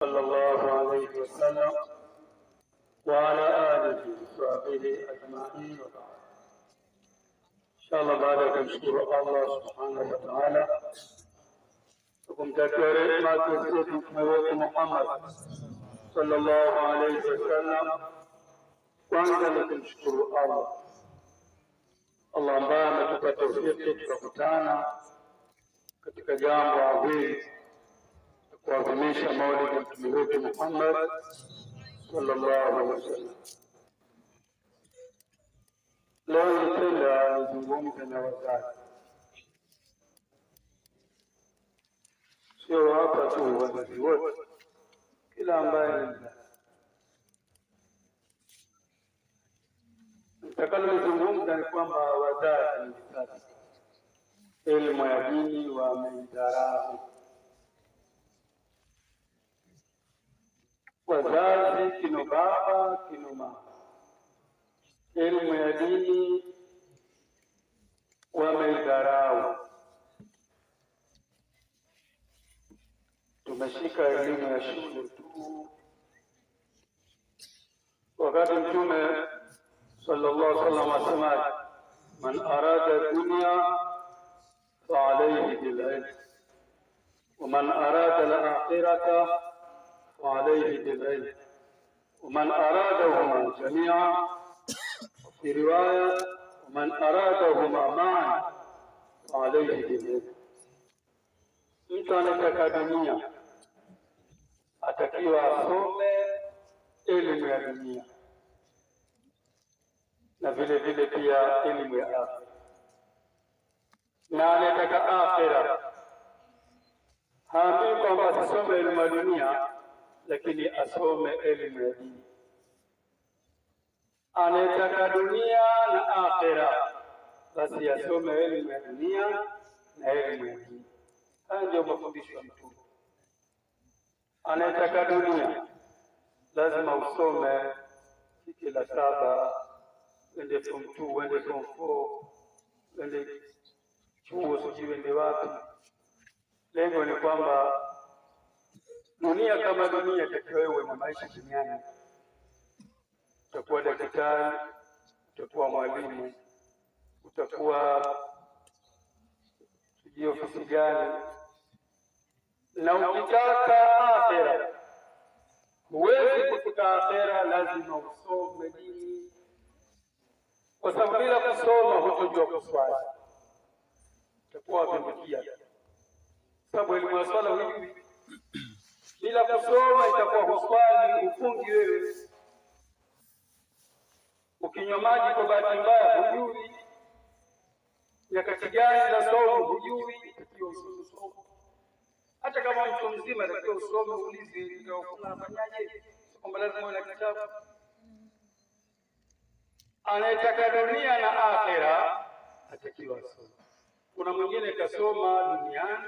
صلى الله عليه وسلم وعلى آله وصحبه أجمعين وبعد. إن شاء الله بعد kumshukuru Allah subhanahu wa ta'ala kumtakia rehema Mtume wetu Muhammad sallallahu alayhi wasallam. Kwanza ni kumshukuru Allah ambaye ametupa tawfiki tukakutana katika jambo adhimu kuadhimisha maulidi ya Mtume wetu Muhammad sallallahu alaihi wasallam. Leo nipenda nizungumze na wazazi, sio hapa tu, wazazi wote, kila ambaye ni mzazi. Nitakalozungumza ni kwamba wazazi ni vizazi, elimu ya dini wameidharau. Wazazi kino baba kino mama, elimu ya dini wameidharau. Tumeshika elimu ya shule tu, wakati Mtume sallallahu alaihi wasallam asema man arada dunya fa alayhi bil ilm wa man arada al akhirata وعليه بالعلم ومن أرادهما جميعا في رواية ومن أرادهما معا وعليه بالعلم. Mtu anataka dunia atakiwa asome elimu ya dunia na vile vile pia elimu ya akhira, na anataka akhira haambii kwamba asome elimu ya dunia lakini asome elimu ya dini. Anataka dunia na akhira, basi asome elimu ya dunia na elimu ya dini. Haya ndio mafundisho ya Mtume. Anataka dunia lazima usome hiki la 7, uende form 2, uende form 4, uende chuo, sijui uende wapi. Lengo ni kwamba dunia kama dunia itakiwa wewe na maisha duniani. Utakuwa daktari, utakuwa mwalimu, utakuwa sijui ofisi gani. Na ukitaka akhera, huwezi kufika akhera, lazima usome dini, kwa sababu bila kusoma hutojua kuswali, utakuwa wapindukia. Sababu elimu ya swala hujui, bila kusoma itakuwa huswali, ufungi wewe. Ukinywa maji kwa bahati mbaya hujui, nyakati gani za somo hujui, itakiwa usome somo. Hata kama mtu mzima itakiwa usome, ulize nitafunga nafanyaje, kwamba lazima uwe na kitabu. Anayetaka dunia na akhera atakiwa asome. Kuna mwingine kasoma duniani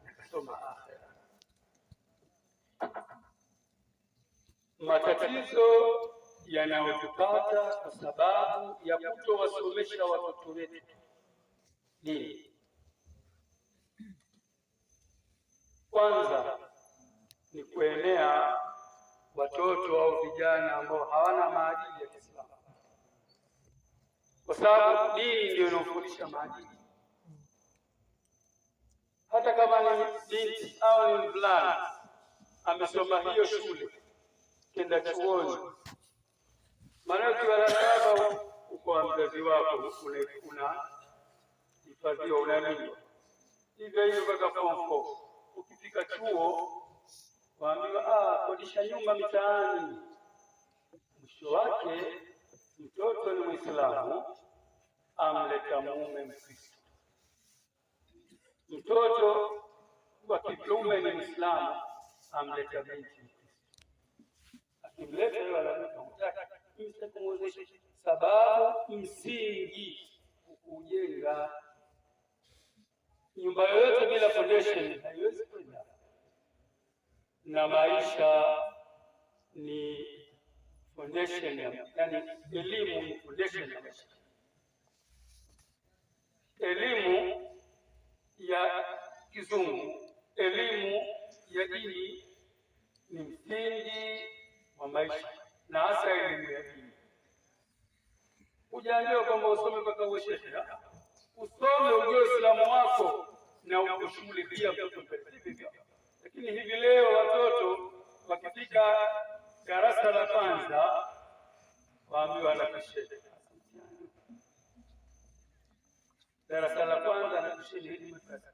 na kasoma akhera. Matatizo yanayotupata kwa sababu ya kutowasomesha watoto wetu dini. Kwanza ni kuenea watoto au vijana ambao hawana maadili ya Kiislamu, kwa sababu dini ndio inafundisha maadili. Hata kama ni binti au ni mvulana amesoma hiyo shule, kenda chuoni, maana ukiwa na 7 uko mzazi wako unahifadhiwa, unalindwa hivyo hivyo mpaka form 4. Ukifika chuo waambiwa kodisha nyumba mitaani. Mwisho wake mtoto ni Muislamu amleta mume Mkristo, mtoto wa kiume ni Muislamu amleta binti Mkristo. Akimleta yeye anataka kumwezesha, sababu msingi kujenga nyumba yoyote bila foundation haiwezi kwenda, na maisha ni foundation, yani elimu ni foundation ya maisha. Elimu ya kizungu, elimu ya dini ni msingi wa maisha na hasa elimu ya dini. Hujaambiwa kwamba usome mpaka uwe shehe, usome ujue Uislamu wako na ukushughulikia mtoto hivyo. Lakini hivi leo watoto wakifika darasa la kwanza waambiwa na shehe, darasa la kwanza na shehe hili madrasa.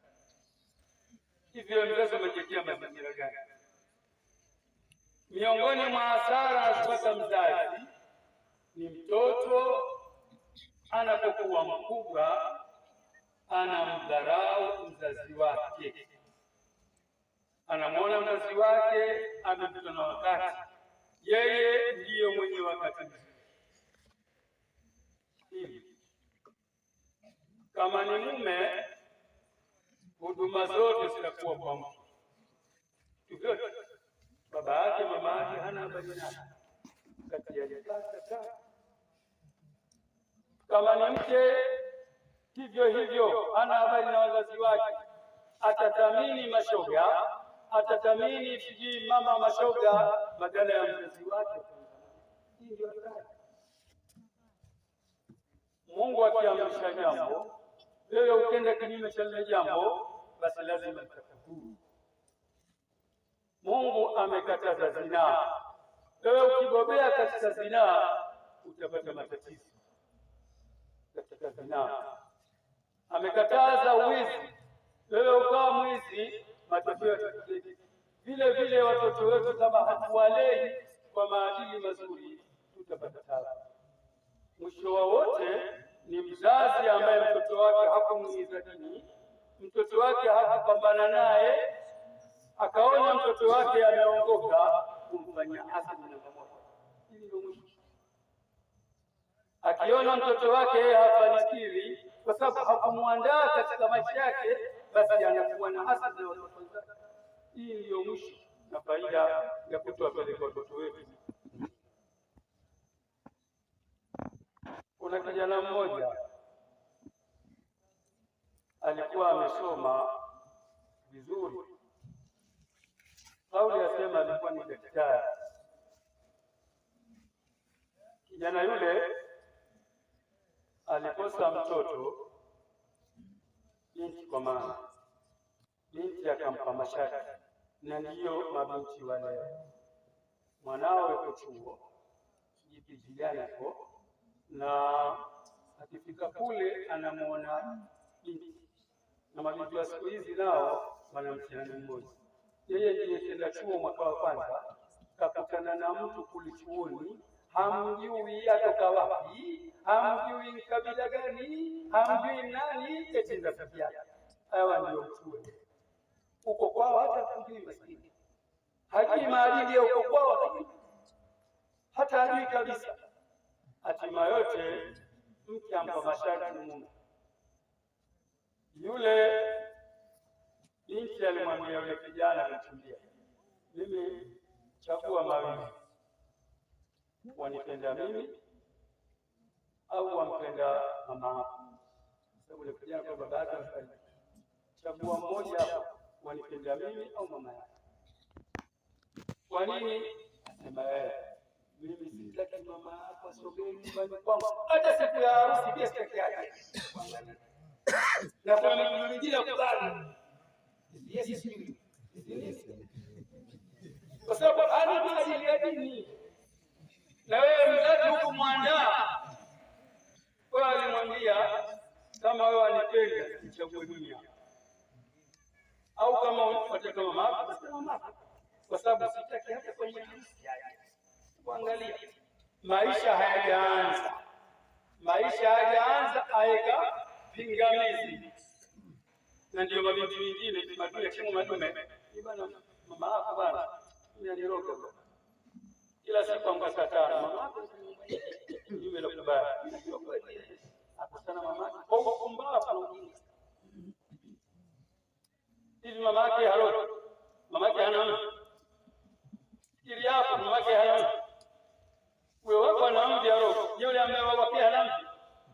Hivyo mzazi umejitia mazingira gani? Miongoni mwa hasara anazopata mzazi ni mtoto anapokuwa mkubwa anamdharau mzazi wake, anamwona mzazi wake amepitwa na wakati, yeye ndiyo mwenye wakati mzuri. Kama ni mume, huduma zote zitakuwa kwa mke. Hivyo baba yake mama yake hana habari naye, kati ya kama ni mke hivyo hivyo, hana habari na wazazi wake. Atathamini mashoga, atathamini sijui mama mashoga badala ya mzazi wake. Hii ndio Mungu akiamrisha jambo, wewe ukenda kinyume cha lile jambo, basi lazima utakufuru. Mungu amekataza zinaa, wewe ukibobea katika zinaa utapata matatizo katika zinaa. Amekataza wizi, wewe ukawa mwizi, matokeo yatakuja. Vile vile watoto wetu kama hatuwalei kwa maadili mazuri, tutapata taabu. Mwisho wa wote ni mzazi ambaye mtoto wake hakumuiza dini, mtoto wake hakupambana naye, akaona mtoto wake ameongoka, kumfanyia hasadi na pamoja. Hili ndio mwisho. Akiona mtoto wake hafanikiwi kwa sababu hakumuandaa katika maisha yake, basi anakuwa na hasadi na watoto wake. Hii ndio mwisho na faida ya kutowapeleka watoto wetu. Kuna kijana mmoja alikuwa amesoma vizuri, Pauli asema alikuwa ni daktari. Kijana yule alikosa mtoto, binti kwa mama, binti akampa mashati, na ndiyo mabinti wa leo. Mwanao yuko chuo, jipijiliana ko, na akifika kule anamuona binti, na mabinti wa siku hizi nao wana mtihani mmoja. Yeye ndiye kenda chuo mwaka wa kwanza, kakutana na mtu kule chuoni, hamjui atoka wapi, hamjui kabila gani, hamjui nani, eti rafiki yake. Hawa ndio chuo uko kwao, hata hujui maskini, hajui maadili ya uko kwao, hata hajui kabisa. Hatima yote mke ampa masharti Mungu. Yule binti alimwambia yule kijana anakimbia, mimi chagua mawili, wanipenda mimi au wampenda mama yako. Sababu yule kijana kwa baba yake alifariki, chagua mmoja hapo, wanipenda mimi au mama yako. Kwa nini? Asema mimi sitaki mama yako asogee nyumbani kwangu hata siku ya harusi, pia sitaki yake. Na kwa mtu mwingine kubali. Yes, kwa sababu ana maadili ya dini. Na wewe mzazi huko mwandaa, kwa alimwambia kama wewe wanipenda nichague dunia, au kama unataka mama yako basi mama yako, kwa sababu sitaki hata kwenye harusi yake. Kuangalia maisha hayajaanza aeka pingamizi. Na ndio mabinti wengine madume chemo madume bwana, mama yako bwana unaniroga bwana, kila siku amkasatana mama yako yume la kubaya akasana mama yako kwa kumbaa na ujinga. Hivi mama yake halo, mama yake hana fikiri hapo, mama yake hana wewe wako na mji halo, yule ambaye wako hana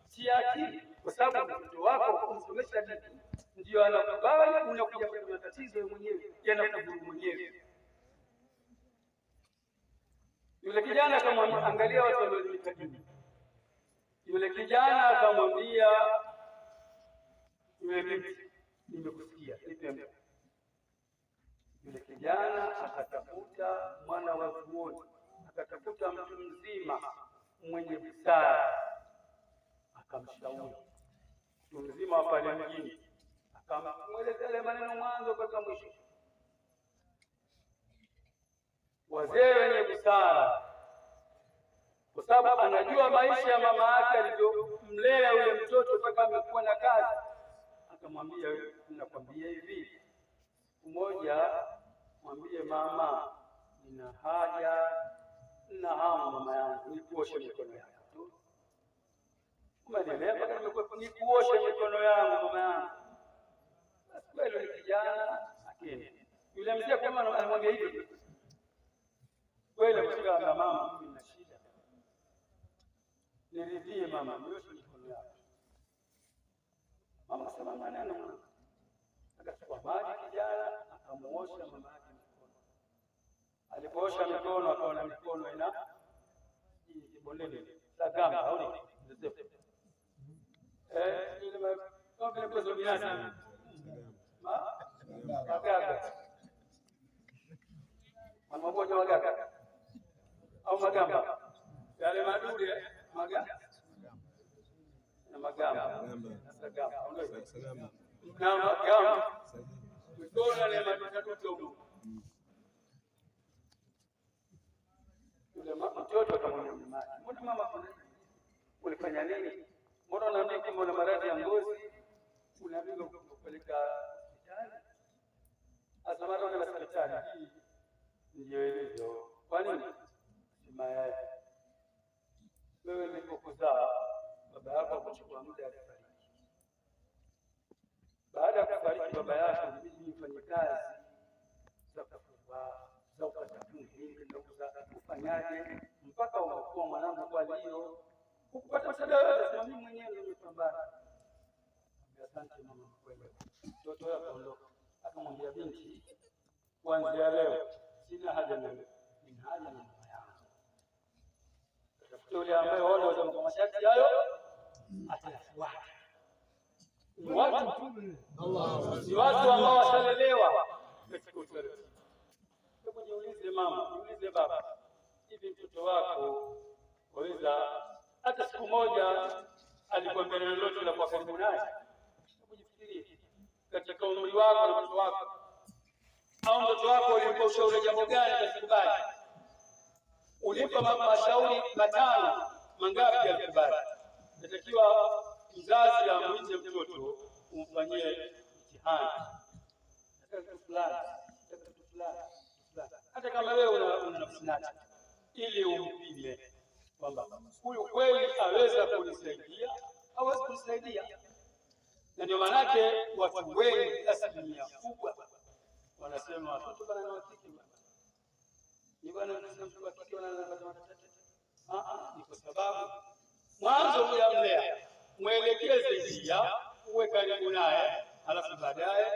si akili, kwa sababu mtoto wako kumsomesha dini ndio anakubali, unakuja kwa matatizo mwenyewe yanakudhuru mwenyewe. Yule kijana akamwambia, angalia watu walionikabili. Yule kijana akamwambia yule binti, nimekusikia, nipe. Yule kijana akatafuta mwana wa zuoni, akatafuta mtu mzima mwenye busara, akamshauri. Mtu mzima wa pale mjini akamweleza yale maneno mwanzo mpaka mwisho. Wazee wenye busara, kwa sababu anajua maisha ya mama yake alivyomlea yule mtoto mpaka amekuwa na kazi, akamwambia, nakwambia hivi, siku moja mwambie mama, nina haja na hamu mama yangu, nikuoshe mikono yako tu. Umeelewa? Mpaka nimekuwa nikuoshe mikono yangu mama yangu. Basi kweli yule kijana akenda. Yule mzee kama anamwambia hivi, kweli mshika na mama, mimi nina shida, niridhie mama, nioshe mikono yako. Mama sema maneno, akachukua maji kijana akamuosha mama yake mikono. Alipoosha mikono akaona mikono ina kibondeni la gamba au ni ile kama vile mchezo binadamu magaga mmoja magaga au magamba yale madude magamba na magamba na magamba mikono ile matatu yule mtoto akamwambia, mbona mama ulifanya nini? Mbona unaambia kama una maradhi ya ngozi unaambiwa kupeleka hospitali? Asamara na hospitali ndio ilivyo. Kwa nini? Sema yeye, wewe nilipokuzaa baba yako akachukua muda alifariki. Baada ya kufariki baba yako ilibidi nifanye kazi za kufua za ukatafuti ndio kufanyaje mpaka unakuwa mwanangu. Kwa hiyo ukupata msaada wewe, sema mimi mwenyewe nimepambana. Asante mama, kweli mtoto wako akaondoka. Akamwambia binti, kuanzia leo sina haja na wewe, nina haja na mama yangu. Tafuta yule ambaye wale wa masharti hayo atafuata. Ni watu ambao washalelewa katika utaratibu. Hebu jiulize mama, jiulize baba, hivi mtoto wako waweza hata siku moja alikwambia lolote la kwa karibu naye? Hebu jifikirie katika umri wako na mtoto wako, au mtoto wako ulimpa ushauri jambo gani alikubali? Ulimpa mashauri matano, mangapi alikubali? Natakiwa mzazi amwite mtoto umfanyie mtihani hata kama wewe una nafsi nati, ili umpime kwamba huyu kweli aweza kunisaidia au hawezi kunisaidia. Na ndio maanake watu wengi, asilimia kubwa, wanasema watoto bana na wakike ni bana, mtoto wa kike wanapata matatizo. Ni kwa sababu mwanzo huyamlea, mwelekeze njia, uwe karibu naye, halafu baadaye